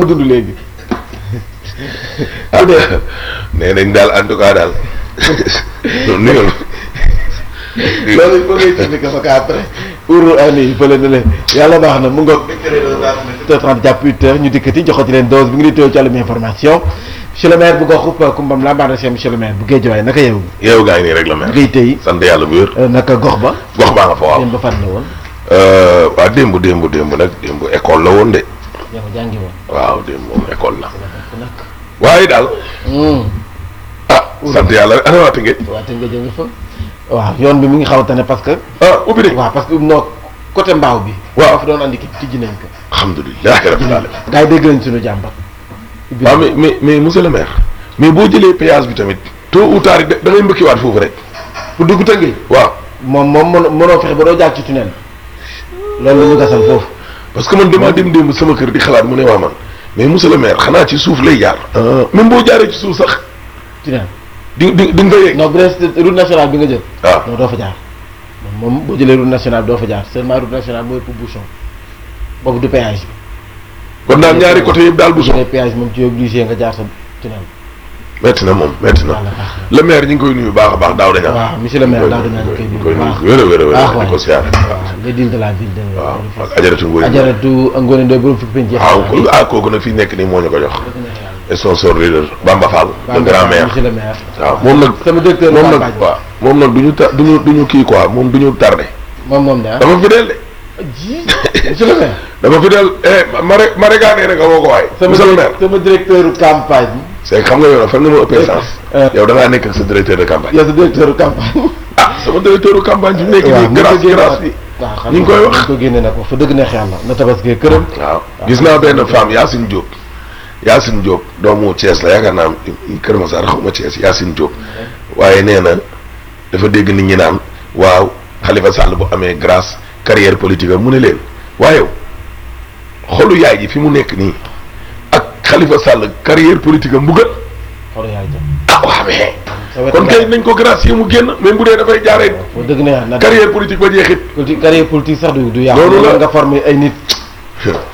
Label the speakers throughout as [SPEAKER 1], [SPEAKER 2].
[SPEAKER 1] dund léegi.
[SPEAKER 2] nee nañ daal en tout cas daal.
[SPEAKER 1] loolu il faut ngay expliquer ko après pour ani fële ne le yàlla baax na mu ngoog 7h30 jàpp 8h ñu dikkati joxati leen dose bi ngi di teew ci wàllum information monsieur le maire bu goxub Kumbam la baax na monsieur le maire bu Guédiawaye naka yow
[SPEAKER 2] yow gaa ngi nii rek la maire
[SPEAKER 1] ngay tey
[SPEAKER 2] sant yàlla bu wér
[SPEAKER 1] naka gox ba
[SPEAKER 2] baa nga fa waaw
[SPEAKER 1] démb ba fan la woon
[SPEAKER 2] waaw démb nag démb école la woon de
[SPEAKER 1] yow jàngi woon
[SPEAKER 2] waaw démb moom école la waaye daal sant yàlla rek ana waate ngeen
[SPEAKER 1] waate nga jëngi fa waaw yoon bi mi ngi xaw a tane parce que
[SPEAKER 2] ubbi nañ
[SPEAKER 1] waaw parce que non côté mbaaw bi waaw fa doon andi ki tijji nañ ko
[SPEAKER 2] alhamdulilah rabbil alamin
[SPEAKER 1] gars yi dégg nañ suñu jàmbat
[SPEAKER 2] waaw mais monsieur le maire mais boo jëlee péage bi tamit tôt ou tard da ngay mbëkkiwaat foofu rek
[SPEAKER 1] pour dugg Tëngéej
[SPEAKER 2] waaw
[SPEAKER 1] moom mënoo fexe ba doo jaar ci tunnel loolu la ñu gasal foofu
[SPEAKER 2] parce que man damaa dem démb sama kër di xalaat mu ne waa man mais monsieur le maire xanaa ci suuf lay jaar même boo jaaree ci suuf sax
[SPEAKER 1] tunnel
[SPEAKER 2] di nga fa yegg
[SPEAKER 1] non bu dee route nationale bi nga jël
[SPEAKER 2] waaw
[SPEAKER 1] non doo fa jaar moom boo jëlee route nationale doo fa jaar seulement route nationale mooy pour bouchon boobu du péage bi
[SPEAKER 2] kon daal ñaari côté yëpp daal bouchon
[SPEAKER 1] péage moom ci obligé nga jaar sa tunnel
[SPEAKER 2] metti na moom metti na le maire ñu ngi koy nuyu baax a baax daaw dañaa
[SPEAKER 1] waaw monsieur le maire daaw dañaa ñu koy nuyu
[SPEAKER 2] wér a wér di ko siyaare
[SPEAKER 1] waaw les villes de la ville de
[SPEAKER 2] waaw ak ajaratu
[SPEAKER 1] Ngoné Ndoye borom fukki penc
[SPEAKER 2] waaw kooku nag fii nekk nii moo ñu ko jox sponsor leader Bamba Fall le grand maire
[SPEAKER 1] monsieur le maire
[SPEAKER 2] waaw moom nag
[SPEAKER 1] sama directeur
[SPEAKER 2] moom nag waaw moom nag duñu kii quoi moom duñu tardé
[SPEAKER 1] moom de
[SPEAKER 2] dafa fidèle de
[SPEAKER 1] ji monsieur le maire
[SPEAKER 2] dafa fidèle mare gaanee rek amoo ko waaye monsieur le maire
[SPEAKER 1] sama directeur campagne
[SPEAKER 2] c'est xam nga yow fan nga ma ëppee sens yow da ngaa nekk ak sa directeur de campagne
[SPEAKER 1] yow sa directeur campagne
[SPEAKER 2] sama directeur campagne bi nekk nii grâce bi
[SPEAKER 1] waaw
[SPEAKER 2] ñu ngi koy wax
[SPEAKER 1] ko génne nag wax fa dëgg neex yàlla na tabaskee këram
[SPEAKER 2] waaw gis naa benn femme Yacine Diop doomu Thiès la yaakaar naa Kër Masar xaw ma Thiès Yacine Diop waaye nee na dafa dégg nit ñi naan waaw Khalifa Sall bu amee grâce carrière politique mu ne leen waaye xolu yaay ji fi mu nekk nii ak Khalifa Sall carrière politique am bu gën
[SPEAKER 1] xolu yaay jëm
[SPEAKER 2] waaw mais kon kay nañ ko grâce yi mu génn même bu dee dafay jaaree
[SPEAKER 1] dëgg neex na
[SPEAKER 2] carrière politique ba jeexit
[SPEAKER 1] carrière politique sax du yàqu
[SPEAKER 2] loolu la
[SPEAKER 1] nga former ay nit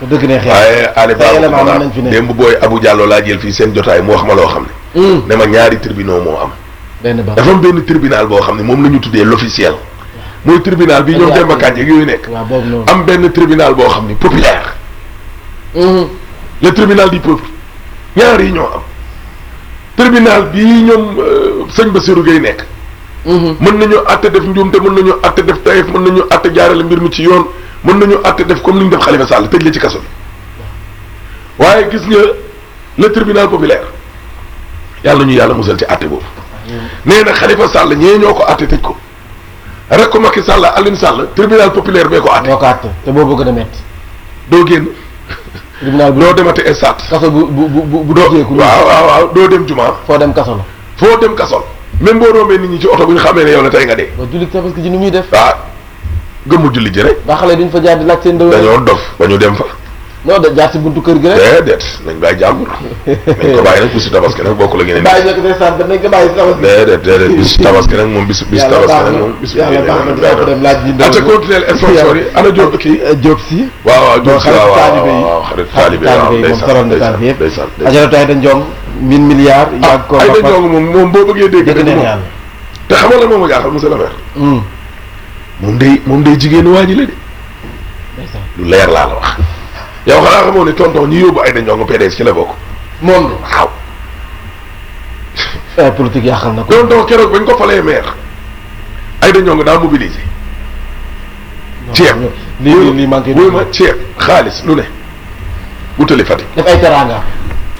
[SPEAKER 1] dëgg neex
[SPEAKER 2] waaye Ali Ba
[SPEAKER 1] nañ fi ne
[SPEAKER 2] démb booy Abou Diallo laa jël fii seen jotaay mu wax ma loo xam ne ne ma ñaari tribunaux moo am dafa am benn tribunal boo xam ne moom la ñu tuddee l'officiel mooy tribunal bi ñoom Demba Kandji ak yooyu nekk am benn tribunal boo xam ne populaire le tribunal du peuple ñaar yi ñoo am tribunal bii ñoom sëñ Bassirou Gueye nekk mën nañu àtte def njuumte mën nañu àtte def tayef mën nañu àtte jaarale mbir mi ci yoon mën nañu àtte def comme ni ñu def Khalifa Sall tëj la ci kaso bi waaye gis nga le tribunal populaire yàlla ñu yàlla musal ci àtte boobu nee na Khalifa Sall ñee ñoo ko àtte tëj ko rek ko Macky Sall Alioune Sall tribunal populaire bee ko àtte
[SPEAKER 1] ñoo ko àtte te boobu gën a metti
[SPEAKER 2] doo génn
[SPEAKER 1] tribunal bu
[SPEAKER 2] doo demate estat
[SPEAKER 1] kaso bu dooteeku
[SPEAKER 2] waaw doo dem juma
[SPEAKER 1] foo dem kaso la
[SPEAKER 2] foo dem kaso la même boo rombee nit ñi ci oto bu ñu xamee ne yow la tey nga dee
[SPEAKER 1] ba jullit tabaski ji ni muy def
[SPEAKER 2] gëmmu julli ji rek
[SPEAKER 1] ba xale duñ fa jaar di laaj seen
[SPEAKER 2] dañoo dof ba ñu dem fa
[SPEAKER 1] non da jaar si buntu kër gi rek
[SPEAKER 2] déedéet nañ bàyyi jàmbur nañ ko bàyyi nag bisu tabaski nag bokk la ngeen
[SPEAKER 1] bàyyi nag ndeysaan nañ ko bàyyi si tabaski
[SPEAKER 2] déedéet bisu tabaski nag moom bisu tabaski nag moom bisu
[SPEAKER 1] yàlla baax na dina ko dem laaj ji
[SPEAKER 2] ate continuer sponsor yi ana Diop kii
[SPEAKER 1] Diop si
[SPEAKER 2] waaw Diop si
[SPEAKER 1] waaw
[SPEAKER 2] xarit taalibe waaw
[SPEAKER 1] moom soroon na tànk yëpp
[SPEAKER 2] ndeysaan
[SPEAKER 1] ajaratu ay da njong 1000 milliards yàgg ko
[SPEAKER 2] ay da njong moom boo bëggee dégg
[SPEAKER 1] dëgg neex yàlla
[SPEAKER 2] te xamal la moom a jaaxal monsieur le maire moom day jigéenu waa ji la de lu leer laa la wax yow xanaa xamoo ne tonton ñi yóbbu ay da njong PDS ci la bokk
[SPEAKER 1] moom
[SPEAKER 2] waaw
[SPEAKER 1] politique yàqal na ko
[SPEAKER 2] tonton keroog bañ ko falee maire ay da njong daa mobilisé ceeb
[SPEAKER 1] lii manqué
[SPEAKER 2] wuy ma ceeb xaalis lu ne wutali Fatick
[SPEAKER 1] def ay teraanga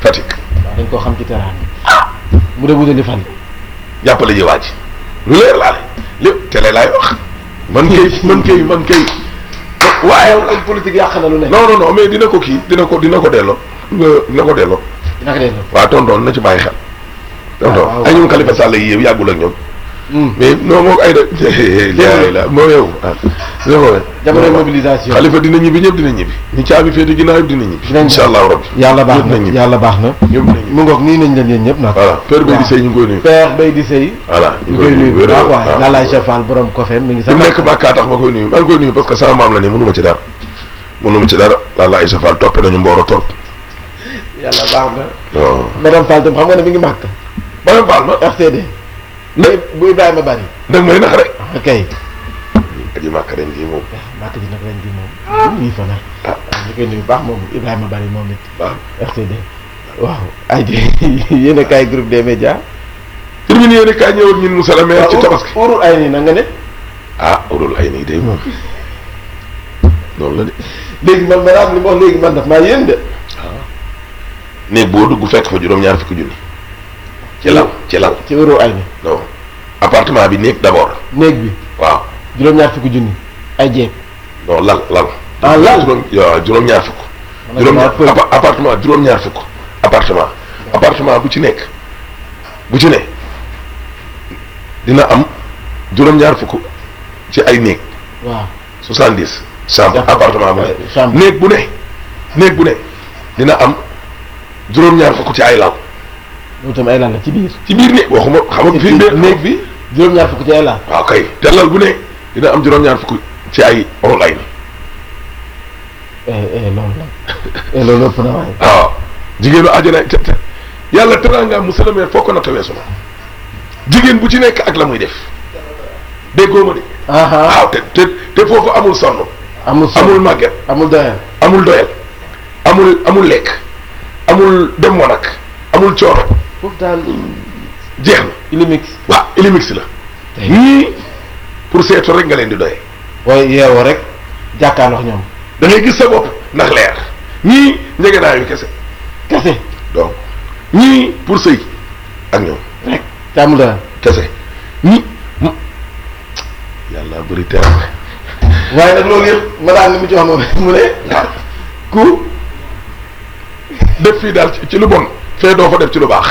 [SPEAKER 2] Fatick
[SPEAKER 1] waaw dañ koo xam ci teraanga mu de wutali fan
[SPEAKER 2] jàppale ji waa ji lu leer laa le lépp télé laay wax man kay waaye
[SPEAKER 1] kon politique yàq na lu ne
[SPEAKER 2] non mais dina ko delloo dina ko delloo waaw tonton na ci bàyyi xel tonton ay ñoom Khalifa Sall yi yow yàggul ak ñoom mais non moo ko ay de la moo yow
[SPEAKER 1] jamono mobilisation
[SPEAKER 2] Khalifa dina ñibbi ñëpp dina ñibbi ñu caabi féete ginnaaw yëpp dina ñibbi insha allahu rabbi
[SPEAKER 1] yàlla baax na yàlla baax na
[SPEAKER 2] ñëpp dina ñibbi
[SPEAKER 1] mu ngoog nii nañ leen yéen ñëpp nag
[SPEAKER 2] voilà père Bay di Sey ñu ngi koy nuyu
[SPEAKER 1] père Bay di Sey
[SPEAKER 2] voilà
[SPEAKER 1] ñu koy nuyu waaw waaw Lalaye Chefal borom Kofem mi ngi
[SPEAKER 2] sax nekk Makka tax ma koy nuyu maa ngi koy nuyu parce que sama maam la nii mënuma ci dara Lalaye Chefal toppe nañu mbooro trop
[SPEAKER 1] yàlla baax na.
[SPEAKER 2] non.
[SPEAKER 1] madame Fall tam xam nga ne mi ngi màkk.
[SPEAKER 2] madame Fall ma.
[SPEAKER 1] RCD. bu Ibrahima Bari.
[SPEAKER 2] dëgg may nax rek.
[SPEAKER 1] ok.
[SPEAKER 2] aji màkk ren jii moom.
[SPEAKER 1] màkk ji nag ren jii moom. lii fa nag. ñu koy nuyu baax moom Ibrahima Bari moom it.
[SPEAKER 2] waaw
[SPEAKER 1] RCD. waaw ay yéen a kaay groupe des médias.
[SPEAKER 2] terminé yéen a kaay ñëwoon ñun Moussa la maire ci tabaski.
[SPEAKER 1] urul ay nii na nga ne.
[SPEAKER 2] urul ay nii day moom. noonu la de.
[SPEAKER 1] léegi man maanaam li ma wax léegi man daf maa yéen de.
[SPEAKER 2] néeg boo dugg fekk fa juróom-ñaar fukki junni. ci lal.
[SPEAKER 1] ci urul ay nii.
[SPEAKER 2] non appartement bi néeg d'abord.
[SPEAKER 1] néeg bi.
[SPEAKER 2] waaw.
[SPEAKER 1] juróom-ñaar fukki junni. ay jeeg.
[SPEAKER 2] non lal.
[SPEAKER 1] lal
[SPEAKER 2] juróom-ñaar fukk. appartement juróom-ñaar fukk. appartement bu ci nekk. dina am juróom-ñaar fukk ci ay néeg.
[SPEAKER 1] waaw
[SPEAKER 2] 70. chambre appartement bu ne.
[SPEAKER 1] chambre
[SPEAKER 2] néeg bu ne dina am juróom-ñaar fukk ci ay lal.
[SPEAKER 1] loolu tam ay lal la ci biir.
[SPEAKER 2] ci biir néeg waxuma xam nga fii néeg bi.
[SPEAKER 1] juróom-ñaar fukk ci ay lal.
[SPEAKER 2] waaw kay te lal bu ne dina am juróom-ñaar fukk ci ay rôle ay
[SPEAKER 1] loolu ëpp na waaye.
[SPEAKER 2] waaw jigéenu àjjana yàlla teraanga monsieur le maire foo ko natt weesu na jigéen bu ci nekk ak la muy def déggoo ma de. waaw te foofu amul sonn. amul màgget. amul doyal. amul lekk. amul dem wanag. amul coono.
[SPEAKER 1] foofu daal
[SPEAKER 2] jeex na.
[SPEAKER 1] Ilimix.
[SPEAKER 2] waaw Ilimix la. ñii pour seetu rek nga leen di doye.
[SPEAKER 1] booy yeewoo rek jàkkaarloo ñoom.
[SPEAKER 2] da ngay gis sa bopp ndax leer. ñii njëgënaayu kese. donc ñii pour sëy ak ñoom.
[SPEAKER 1] rek te amul dara.
[SPEAKER 2] kese ñi yàlla bëri teraanga.
[SPEAKER 1] waaye nag loolu yëpp ma daal li mu ci wax moom mu ne.
[SPEAKER 2] waaw
[SPEAKER 1] ku
[SPEAKER 2] def fii daal ci lu bon. fee doo fa def ci lu baax.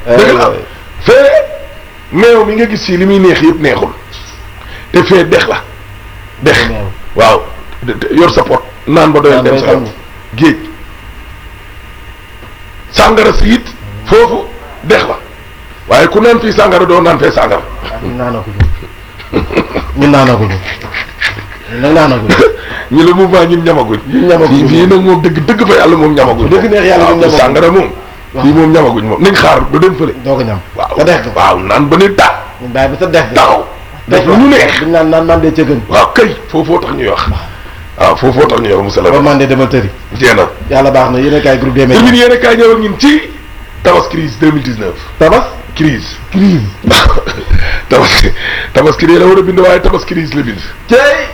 [SPEAKER 2] dëgg la fee meew mi nga gis fii li muy neex yëpp neexul te fee dex la. dex waaw yor sa pot naan ba doyal dem sa yoon géej sàngara si it foofu dex la waaye ku naan fii sàngara doo naan fee sàngara.
[SPEAKER 1] ñun naanaguñu
[SPEAKER 2] ñu la mouvement ñun ñamaguñ. fii nag moom dëgg fa yàlla moom ñamaguñ.
[SPEAKER 1] dëgg neex yàlla moom ñamaguñ
[SPEAKER 2] sàngara moom. fii moom ñamaguñ moom nañ xaar ba dem fële.
[SPEAKER 1] doo ko ñam
[SPEAKER 2] waaw naan ba ne daa.
[SPEAKER 1] ñun bàyyi ba sa dex
[SPEAKER 2] taxaw def lu ñu neex.
[SPEAKER 1] duñ naan de ca gën.
[SPEAKER 2] waaw kay foofoo tax ñuy wax. waaw foofoo tax ñuy wax Moussa la.
[SPEAKER 1] ba man de demal tëri.
[SPEAKER 2] jeex na
[SPEAKER 1] yàlla baax na yéen a kaay groupe des médias.
[SPEAKER 2] yéen a kaay ñëw ak ñun ci Tabas crise 2019. crise tabaski de la war a bind waaye Tabas crise la bind.
[SPEAKER 1] tey.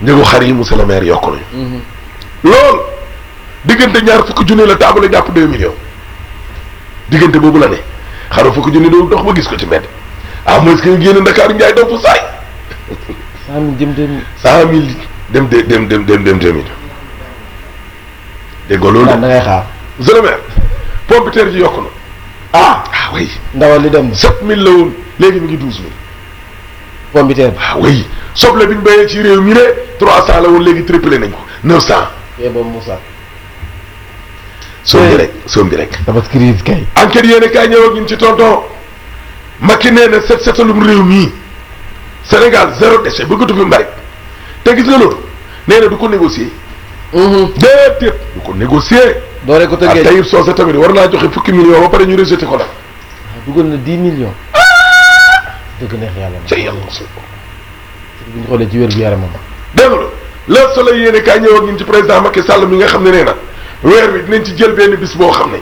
[SPEAKER 2] njëgu xar yi monsieur le maire yokk nañu. loolu diggante ñaar fukki junni la taabale jàpp 2 millions. diggante boobu la ne xaru fukki junni doo dox ba gis ko ci mbedd. mooy que nga génn Ndakaaru Njaay daw fu saay.
[SPEAKER 1] 100 000 jëm
[SPEAKER 2] 100 000 dem 2000. dégg nga loolu.
[SPEAKER 1] da ngay xaar.
[SPEAKER 2] monsieur le maire pomme de terre ji yokk na. oui.
[SPEAKER 1] ndawal li dem na.
[SPEAKER 2] 7000 la woon léegi mi ngi 12000.
[SPEAKER 1] pomme de terre.
[SPEAKER 2] oui soble bi ñu béyee ci réew mi ne 300 la woon léegi triplé nañ ko 900.
[SPEAKER 1] boobu Moussa.
[SPEAKER 2] soom bi rek.
[SPEAKER 1] Tabas crise kay.
[SPEAKER 2] enquête yéen kaay ñëw ak ñun ci tonton Macky nee na setalum réew mii Sénégal 0 déchet bëggatu fi mbarit te gis nga loolu nee na du ko négocier. déedéet du ko négocier.
[SPEAKER 1] doore ko tëggee
[SPEAKER 2] Tahib Socé tamit war naa joxe fukki millions ba pare ñu rejeté ko nag.
[SPEAKER 1] dugal na 10 millions. dëgg neex yàlla.
[SPEAKER 2] ca yàlla mosul.
[SPEAKER 1] bu ñu xoolee ci wér gu yaramam.
[SPEAKER 2] dégg nga Le Soleil yéene kaay ñëw ak ñun ci président Macky Sall mi nga xam ne nee na weer wi dinañ ci jël benn bis boo xam ne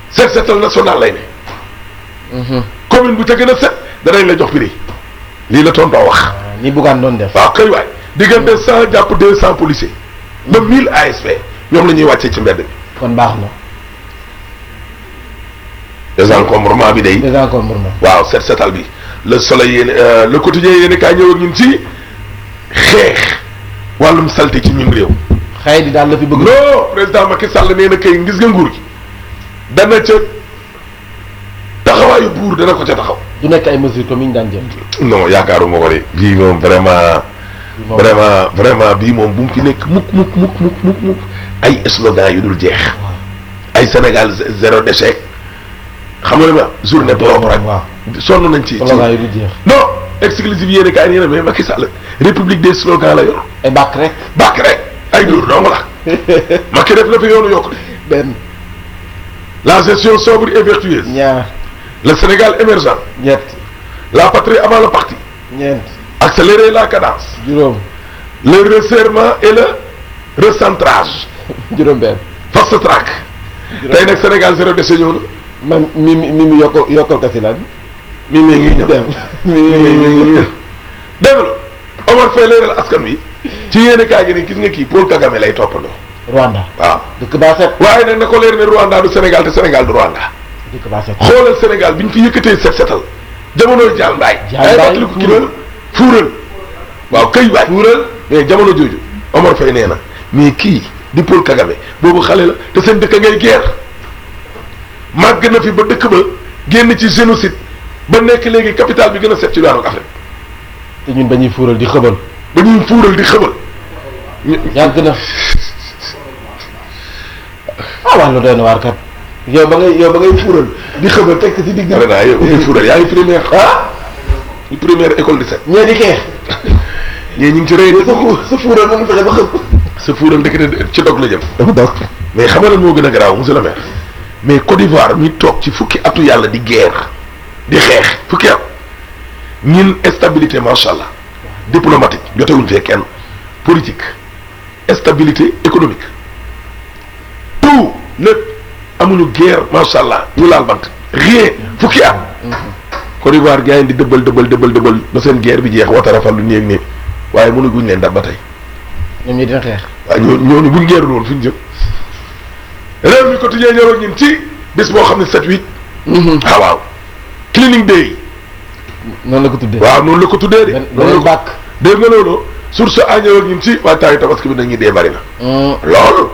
[SPEAKER 2] setal national lay ne. commune bu ca gën a set danañ la jox prix. lii la tonton wax.
[SPEAKER 1] ni Bougane doon def.
[SPEAKER 2] waaw kay waay diggante 100 jàpp 200 policiers. ba 1000 ASP ñoom la ñuy wàccee ci mbedd bi.
[SPEAKER 1] kon baax na.
[SPEAKER 2] désencombrement bi day.
[SPEAKER 1] désencombrement.
[SPEAKER 2] waaw setal bi Le Soleil yéene Le Quotidien yéene kaay ñëw ak ñun ci xeex wàllum salté ci ñun réew.
[SPEAKER 1] xëy di daal la fi bëgg.
[SPEAKER 2] non président Macky Sall nee na kay gis nga nguur gi dana ca taxawaayu buur dana ko ca taxaw.
[SPEAKER 1] du nekk ay mesures comme yi ñu daan jël.
[SPEAKER 2] non yaakaaruma ko de bii moom vraiment bii moom bu mu fi nekk mukk ay slogan yu dul jeex. ay Sénégal 0 déchet xam nga li ma journée boobu rek. sonn nañ ci
[SPEAKER 1] slogan yu dul jeex.
[SPEAKER 2] non exclusive yéen kaay yéen mais Macky Sall république des slogans la yor.
[SPEAKER 1] ay bàkk rek.
[SPEAKER 2] ay dóor dong la. Macky def na fi yoonu yokk de.
[SPEAKER 1] benn.
[SPEAKER 2] la gestion sobre et vertueuse.
[SPEAKER 1] ñaar.
[SPEAKER 2] le Sénégal émergent.
[SPEAKER 1] ñett.
[SPEAKER 2] la patrie avant le parti.
[SPEAKER 1] ñeent.
[SPEAKER 2] accélérer la cadence.
[SPEAKER 1] juróom.
[SPEAKER 2] le resserrement et le recentrage.
[SPEAKER 1] juróom benn.
[SPEAKER 2] fast track. tey nag Sénégal zéro déchet ñëw na.
[SPEAKER 1] man mi yokkal kasi lan.
[SPEAKER 2] mi ngi ñëw
[SPEAKER 1] dem
[SPEAKER 2] mi ngi ñëw. dégg nga Omar Faye leeral askan wi ci yéen kaay gi ni gis nga kii Paul Kagame lay toppandoo.
[SPEAKER 1] Rwanda.
[SPEAKER 2] waaw
[SPEAKER 1] dëkk baa set.
[SPEAKER 2] waaye nag na ko leer ne Rwanda du Sénégal te Sénégal du Rwanda.
[SPEAKER 1] dëkk baa set.
[SPEAKER 2] xoolal Sénégal bi ñu fi yëkkatee setal jamonoy Jaal Mbaay.
[SPEAKER 1] Jaal Mbaay
[SPEAKER 2] fuural waaw këy baay fuural mais jamono jooju Omar Faye nee na mais kii di Paul Kagame boobu xale la te seen dëkk ngay guerre màgg na fi ba dëkk ba génn ci génocide ba nekk léegi capitale bi gën a set ci daanu Afrique.
[SPEAKER 1] te ñun dañuy fuural di xëbal.
[SPEAKER 2] ba ñuy fuural di xëbal.
[SPEAKER 1] yàgg na. ah wax lu doy na waar kat. yow ba ngay fuural di xëbal teg ci digg.
[SPEAKER 2] pare naa yow ngay fuural yaa ngi primaire. ñu première école di set.
[SPEAKER 1] ñee di xeex.
[SPEAKER 2] ñee ñu ngi ci rëy.
[SPEAKER 1] sa fuural mën fexe ba xëb.
[SPEAKER 2] sa fuural ndekete ci dog la jëm.
[SPEAKER 1] dafa dog.
[SPEAKER 2] mais xam nga lan moo gën a garaaw monsieur le maire. mais Côte d'Ivoire mi toog ci fukki atu yàlla di guerre di xeex fukki at ñun stabilité macha allah diplomatique jotewuñ fee kenn politique stabilité économique tout lépp amuñu guerre macha allah ñu laal bant rien fukki at. Côte d'Ivoire gars yi di dëbbal ba seen guerre bi jeex watara fal lu néeg néeg waaye mënaguñ leen dab ba tey.
[SPEAKER 1] ñoom ñi dina xeex.
[SPEAKER 2] waaw ñooñu buñ geerul woon fu ñu jëm. réew mi quotidien ñëw ak ñun ci bis boo xam ne 7-8. waaw cleaning day.
[SPEAKER 1] noonu la ko tuddee.
[SPEAKER 2] waaw noonu la ko tuddee de.
[SPEAKER 1] loolu bàkk.
[SPEAKER 2] dégg nga loolu source a ñëw ak ñun ci waajtaayu tabaski bi dañuy dee bari na. loolu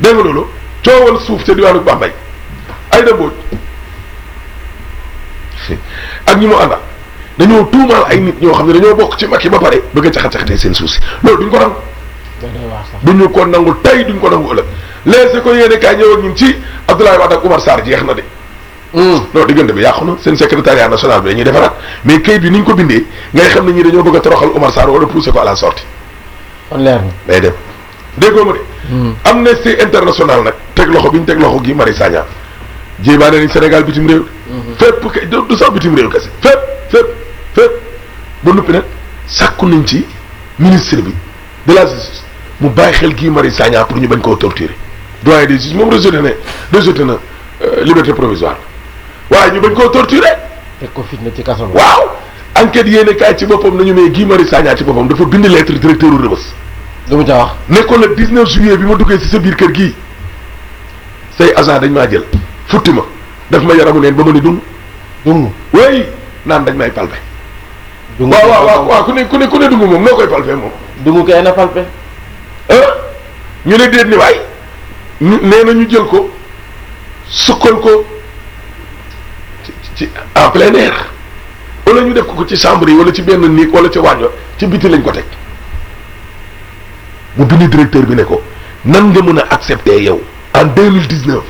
[SPEAKER 2] dégg nga loolu coowal suuf ca diwaanu Bambey Aïda Mbodj ak ñi mu àndal dañoo tuumaal ay nit ñoo xam ne dañoo bokk ci Macky ba pare bëgg a caxat-caxatee seen suuf si loolu duñ ko nangu. duñu ko nangu tey duñ ko nangu ëllëg léegi ko yéene kaay ñëw ak ñun ci Abdoulaye Wade ak Oumar Sarr jeex na de. non diggante bi yàqu na seen secrétariat national bi dañuy defaraat mais kayit bi ni ñu ko bindee ngay xam ne ñii dañoo bëgg a toroxal Oumar Sarr wala pousser ko à la sortie.
[SPEAKER 1] kon leer na
[SPEAKER 2] day dem déggoo ma de. Amnesty International nag teg loxo bi ñu teg loxo Guy Marius Sagna jéemaane nañ Sénégal bitim réew. fépp kay du sax bitim réew kese fépp ba noppi nag sàkku nañ ci ministre bi de la justice mu bàyyi xel Guy Marius Sagna pour ñu bañ koo torturer doyen des juges moom rejeté na liberté provisoire waaye ñu bañ koo torturer.
[SPEAKER 1] teg ko fitna ci kaso
[SPEAKER 2] waaw enquête yéene kaay ci boppam nañu ne Guy Marius Sagna ci boppam dafa bind lettre directeur u Rebeuss.
[SPEAKER 1] lu mu ca wax.
[SPEAKER 2] ne ko le 19 juillet bi ma duggee ci sa biir kër gii say agent dañ maa jël futti ma daf ma yaramu neen ba ma ni dung way naan dañ may palpe. waaw ku ne dungu moom noo koy palpe moom.
[SPEAKER 1] dungu kay na palpe.
[SPEAKER 2] ñu ne déet ni waay nee na ñu jël ko sukkal ko ci en plein air wala ñu def ko ci chambre yi wala ci benn néeg wala ca waañ ci biti lañ ko teg mu bind directeur bi ne ko nan nga mën a accepter yow en 2019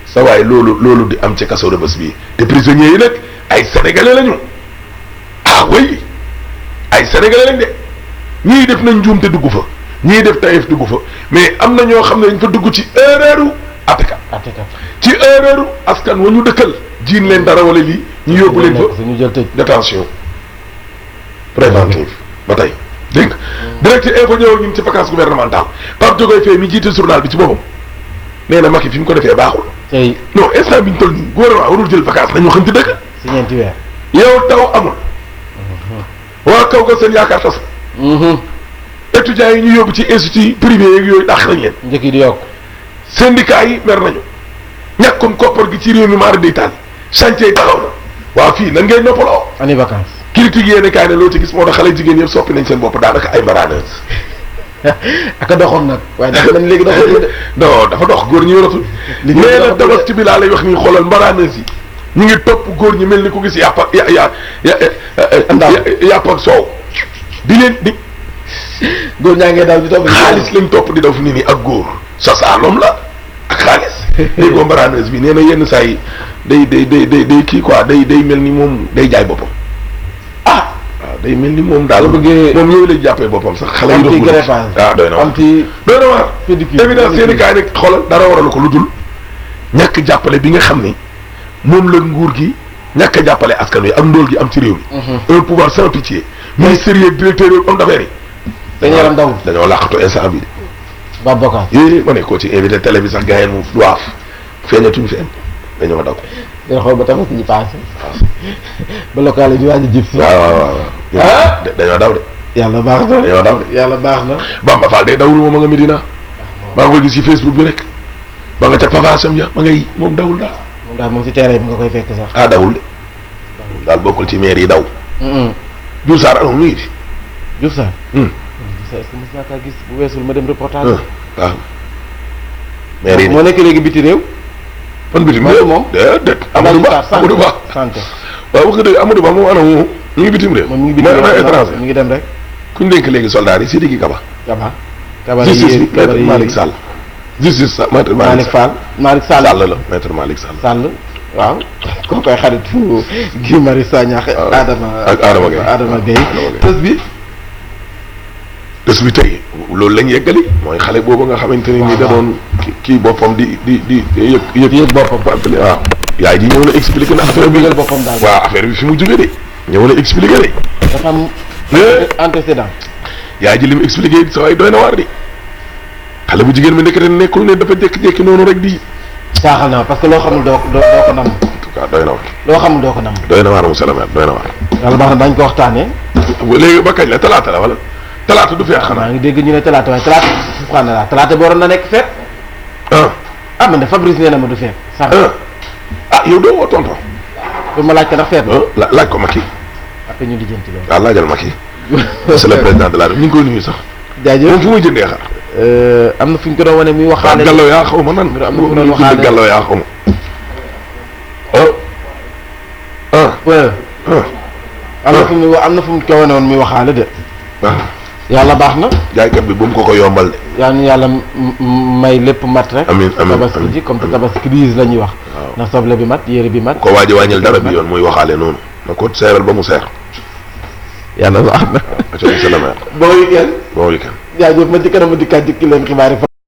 [SPEAKER 2] sa waay loolu di am ci kaso Rebeuss bii te prisonniers yi nag ay sénégalais lañu oui ay sénégalais lañ de ñii def nañ njuum te dugg fa ñii def tayef dugg fa mais am na ñoo xam ne dañ fa dugg ci erreuru atekat ci erreuru askan wa ñu dëkkal jiin leen dara wala lii ñu yóbbu leen fa
[SPEAKER 1] ñu jël tëj
[SPEAKER 2] détention préventive ba tey dégg nga direct info ñëw ñun ci vacances gouvernementales Pape Diogoy Faye mi jiite journal bi ci boppam nee na Macky fi mu ko defee baaxul non instant bi ñu toll nii gouvernement warul jël vacances nañu xam ci dëkk
[SPEAKER 1] si ñeenti weer
[SPEAKER 2] yow taw amul waa kaw ga seen yaakaar tas étudiants yi ñu yóbbu ci institut privé yeeg yooyu dàq nañ leen
[SPEAKER 1] njëkk yi di yokk
[SPEAKER 2] syndicat yi mer nañu ñàkkum koppar gi ci réew mi maara day taal chantier yi taxaw na waaw fii nan ngay noppaloo
[SPEAKER 1] ani vacances
[SPEAKER 2] critique yéene kaay ne loo ci gis moo tax xale jigéen yëpp soppi nañ seen bopp daanaka ay maraneuses
[SPEAKER 1] aka doxoon nag waaye dafa mel léegi doxul de
[SPEAKER 2] non dafa dox góor ñi yoratul nee na tabaski bi laa lay wax nii xoolal maraneuses yi ñu ngi topp góor ñi mel ni ku gis yàpp ak soow di leen di
[SPEAKER 1] góor ñaa ngee daal di topp
[SPEAKER 2] xaalis lañ topp di daw fi nii ak góor sasaalom la ak xaalis déggoo mbaraneuse bi nee na yenn saa yi day kii quoi day mel ni moom day jaay boppam waaw day mel ni moom daal moom yooyu lay jàppee boppam sax xale yi doon doy na waar doy na waar évidence seen i kaay rek xoolal dara waral ko lu dul ñàkk jàppale bi nga xam ni moom la nguur gi ñàkk a jàppale askan wi ak ndóol gi am ci réew mi un pouvoir sans pitié ministère yi directeur yi homme d'affaires yi
[SPEAKER 1] dañu yaram daw
[SPEAKER 2] dañoo làqatu instant bi
[SPEAKER 1] ba bokkaat
[SPEAKER 2] ma ne koo ci invité télé bi sax gars yi mu waaf feeñatuñu fenn dañoo daw
[SPEAKER 1] dina xool ba tamit ñu passé ba local yi ñu wàññi jib si
[SPEAKER 2] waaw dañoo daw de
[SPEAKER 1] yàlla baax na
[SPEAKER 2] dañoo daw de
[SPEAKER 1] yàlla baax na
[SPEAKER 2] Bamba Fall day dawul moom ma nga Medina maa ngi koy gis ci Facebook bi rek ba nga ca pavasam ya ma ngay moom dawul daal
[SPEAKER 1] moom daal moom si terrain bi nga koy fekk sax
[SPEAKER 2] dawul de daal bokkul ci maire yi daw Diouf Sarr alors mu ngi fi
[SPEAKER 1] Diouf Sarr est-ce que mos naa kaa gis bu weesul ma dem reportage
[SPEAKER 2] waaw maire yi
[SPEAKER 1] moo nekk léegi biti réew
[SPEAKER 2] fan bitim réew moom déedéet Amadou Ba
[SPEAKER 1] santé
[SPEAKER 2] waaw wax nga dëgg Amadou Ba moom ana moom mi ngi bitim réew
[SPEAKER 1] moom mi ngi bitim réew
[SPEAKER 2] étranger
[SPEAKER 1] mi ngi dem rek
[SPEAKER 2] kuñ dénk léegi soldats yi Sidiki Kaba justice bi maître Malick Sall justice maître Malick Fall Sall la maître Malick
[SPEAKER 1] Sall waaw koo koy xaritu Guy Marius Sagna ak Adama Gueye tës bi
[SPEAKER 2] tey loolu lañ yeggali mooy xale boobu nga xamante ne ni da doon kii boppam di
[SPEAKER 1] yëg boppam
[SPEAKER 2] waaw yaay ji ñëw na expliqué na affaire bi
[SPEAKER 1] boppam daal
[SPEAKER 2] waaw affaire bi fi mu jógee de ñëw na expliqué de
[SPEAKER 1] dafa am antécédent
[SPEAKER 2] yaay ji li mu expliqué sa waay doy na waar di xale bu jigéen mi nekk ren nekkul ne dafa jékki-jékki noonu rek di
[SPEAKER 1] caaxal na parce que loo xamul doo ko nam
[SPEAKER 2] en tout cas doy na waar
[SPEAKER 1] loo xamul doo ko nam
[SPEAKER 2] doy na waar monsieur le maire doy na waar
[SPEAKER 1] yàlla baax na dañ ko waxtaanee
[SPEAKER 2] léegi ba kañ la talaata la wala talaata du feet xanaa
[SPEAKER 1] maa ngi dégg ñu ne talaata waaye talaata subhanallah talaata bi waroon na nekk feet man de Fabrice nee na ma du feet sax
[SPEAKER 2] yow doo woo tonton
[SPEAKER 1] pour ma laaj ko ndax feet
[SPEAKER 2] la laaj ko Macky
[SPEAKER 1] après ñu lijjanti loolu
[SPEAKER 2] waaw laajal Macky c'est le président de la République ñu ngi koy nuyu sax
[SPEAKER 1] jaajëf
[SPEAKER 2] moom fu muy jëndee xar
[SPEAKER 1] am na fu ñu ko doon wane muy waxaale
[SPEAKER 2] Gallo yaa xaw ma nan
[SPEAKER 1] am na fu doon waxaale
[SPEAKER 2] Gallo yaa xaw ma
[SPEAKER 1] am na fu mu ko wane woon muy waxaale de yàlla baax na
[SPEAKER 2] jaaykat bi bu mu ko yombal de
[SPEAKER 1] yaa ñu yàlla may lépp mat rek
[SPEAKER 2] amiin
[SPEAKER 1] tabaski ji comme tabaski crise la ñuy wax ndax soble bi mat yére bi mat
[SPEAKER 2] ko waaji wàññil dara bi yoon muy waxaale noonu na ko seeral ba mu seer
[SPEAKER 1] yàlla baax na
[SPEAKER 2] monsieur le maire
[SPEAKER 1] bon week-end
[SPEAKER 2] bon week-end
[SPEAKER 1] jaajëf ma ci kanam ma dikkaat jukki leen xibaar yi